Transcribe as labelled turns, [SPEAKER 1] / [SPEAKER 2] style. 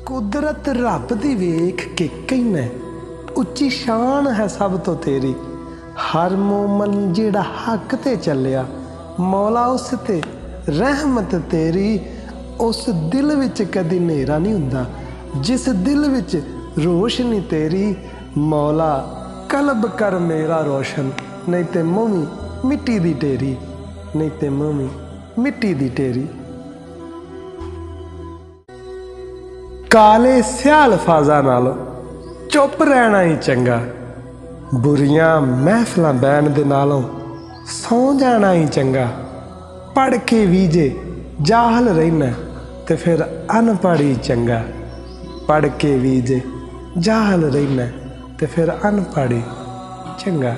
[SPEAKER 1] कुदरत रब दी वेख के कहना उच्ची शान है सब तो तेरी। हर मोमन जेड़ा हक ते चलिया मौला उस ते रहमत तेरी। उस दिल विच कदी नेरा नहीं हुंदा जिस दिल विच रोशनी तेरी। मौला कल्ब कर मेरा रोशन नहीं ते मूवी मिट्टी दी टेरी, नहीं ते मूवी मिट्टी दी टेरी। काले स्याह अल्फाज़ां नालों चुप रहना ही चंगा। बुरियां महफिलां बैन दे नालों सौ जाना ही चंगा। पढ़ के भी जे जाहल रहना ते फिर अनपढ़ ही चंगा। पढ़ के भी जे जाहल रहना ते फिर अनपढ़ ही चंगा।